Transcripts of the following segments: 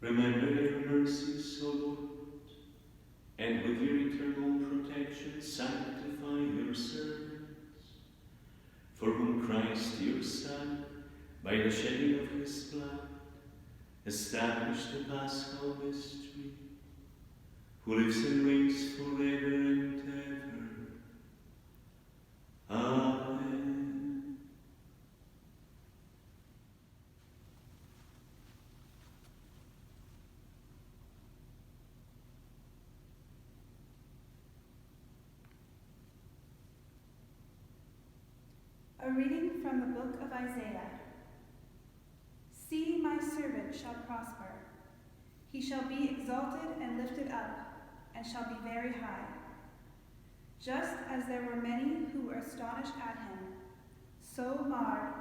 Remember your mercies, O Lord, and with your eternal protection sanctify your servants, for whom Christ your Son, by the shedding of his blood, established the Paschal mystery, who lives and reigns forever and ever. Amen. A reading from the book of Isaiah. See, my servant shall prosper. He shall be exalted and lifted up, and shall be very high. Just as there were many who were astonished at him, so marred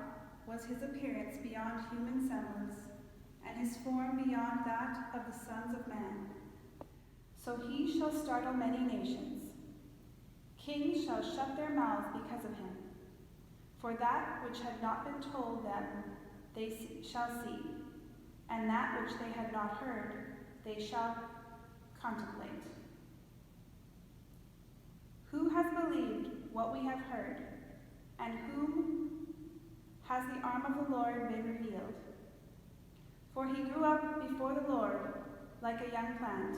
was his appearance beyond human semblance, and his form beyond that of the sons of man. So he shall startle many nations. Kings shall shut their mouths because of him. For that which had not been told them they shall see, and that which they had not heard they shall contemplate. Who has believed what we have heard, and whom has the arm of the Lord been revealed? For he grew up before the Lord like a young plant,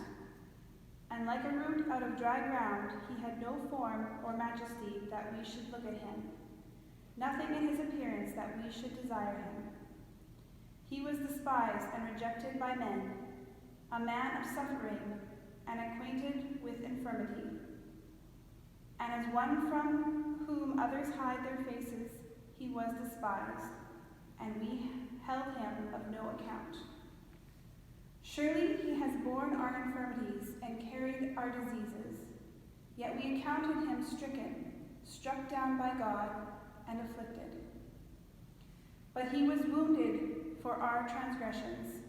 and like a root out of dry ground. He had no form or majesty that we should look at him, nothing in his appearance that we should desire him. He was despised and rejected by men, a man of suffering and acquainted with infirmity. And as one from whom others hide their faces, he was despised, and we held him of no account. Surely he has borne our infirmities and carried our diseases, yet we accounted him stricken, struck down by God, and afflicted. But he was wounded for our transgressions,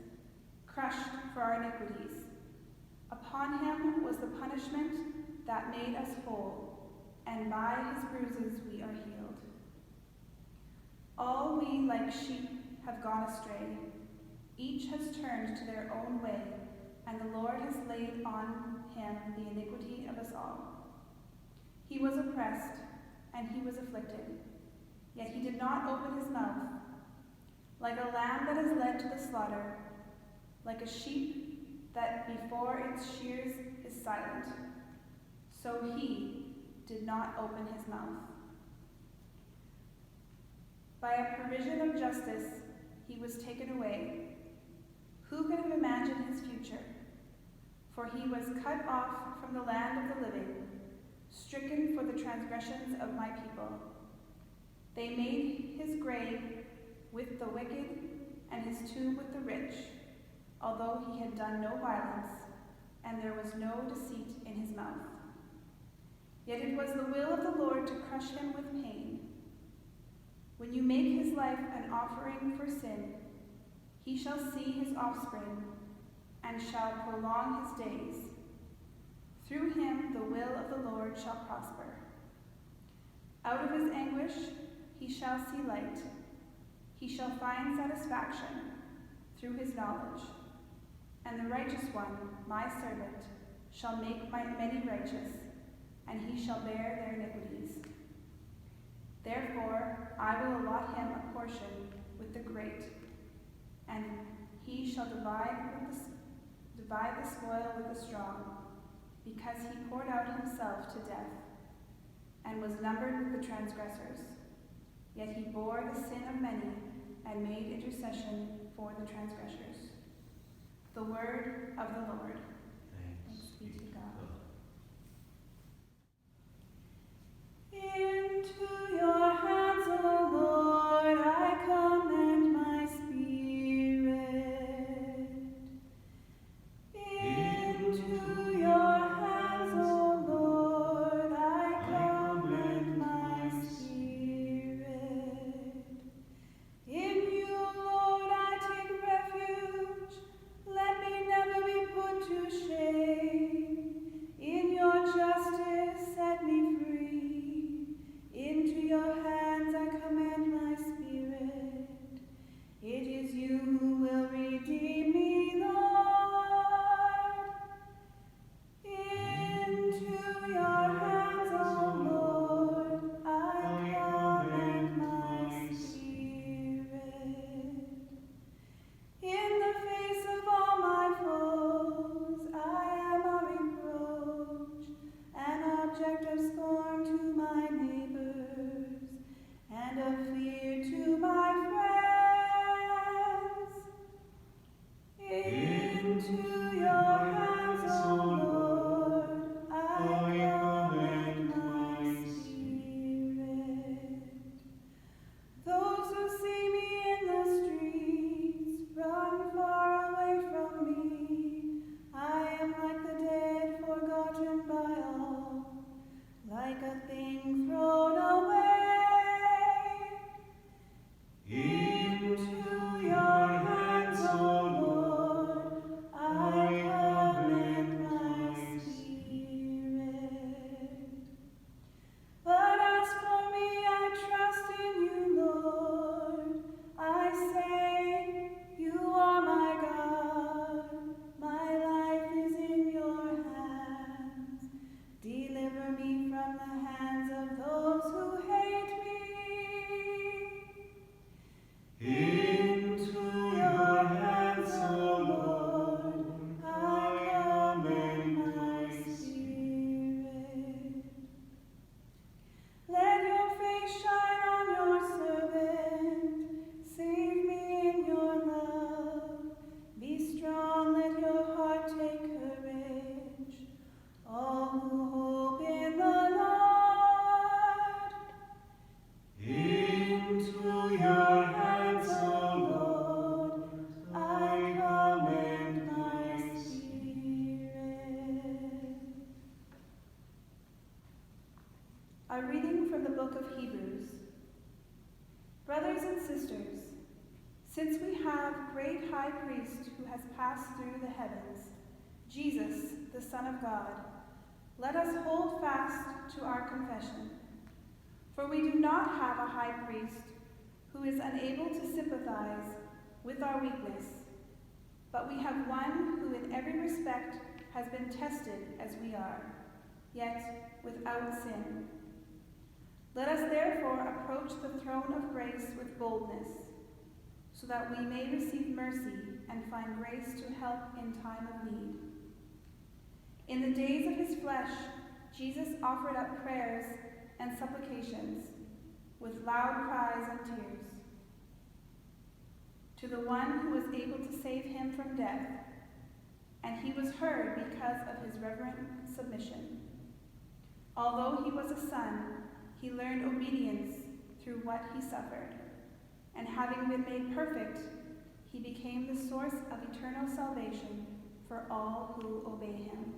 crushed for our iniquities. Upon him was the punishment that made us whole, and by his bruises we are healed. All we like sheep have gone astray. Each has turned to their own way, and the Lord has laid on him the iniquity of us all. He was oppressed, and he was afflicted, yet he did not open his mouth. Like a lamb that is led to the slaughter, like a sheep that before its shears is silent, so he did not open his mouth. By a provision of justice he was taken away. Who could have imagined his future? For he was cut off from the land of the living, stricken for the transgressions of my people. They made his grave with the wicked, and his tomb with the rich, although he had done no violence, and there was no deceit in his mouth. Yet it was the will of the Lord to crush him with pain. When you make his life an offering for sin, he shall see his offspring, and shall prolong his days. Through him the will of the Lord shall prosper. Out of his anguish he shall see light. He shall find satisfaction through his knowledge. And the righteous one, my servant, shall make many righteous, and he shall bear their iniquities. Therefore I will allot him a portion with the great, and he shall divide the spoil with the strong, because he poured out himself to death, and was numbered with the transgressors. Yet he bore the sin of many, and made intercession for the transgressors. The word of the Lord. Thanks be to God. Into your hands, O Lord, I commend my spirit. Into your hands, O Lord, I commend my spirit. In you, Lord, I take refuge. Let me never be put to shame. like a thing thrown away. Into your hands, O Lord, I commend my spirit. But as for me, I trust in you, Lord. I say, you are my God. My life is in your hands. Deliver me from the hands of those who hate me. Into your hands, O Lord, I commend my spirit. Let your face shine on your servant. Save me in your love. Be strong, let your heart take courage. All who hope in the Lord. Into your hands, O Lord, I commend my spirit. A reading from the book of Hebrews. Brothers and sisters, since we have a great high priest who has passed through the heavens, Jesus, the Son of God, let us hold fast to our confession. For we do not have a high priest who is unable to sympathize with our weakness, but we have one who in every respect has been tested as we are, yet without sin. Let us therefore approach the throne of grace with boldness, so that we may receive mercy and find grace to help in time of need. In the days of his flesh, Jesus offered up prayers and supplications with loud cries and tears to the one who was able to save him from death, and he was heard because of his reverent submission. Although he was a son, he learned obedience through what he suffered, and having been made perfect, he became the source of eternal salvation for all who obey him.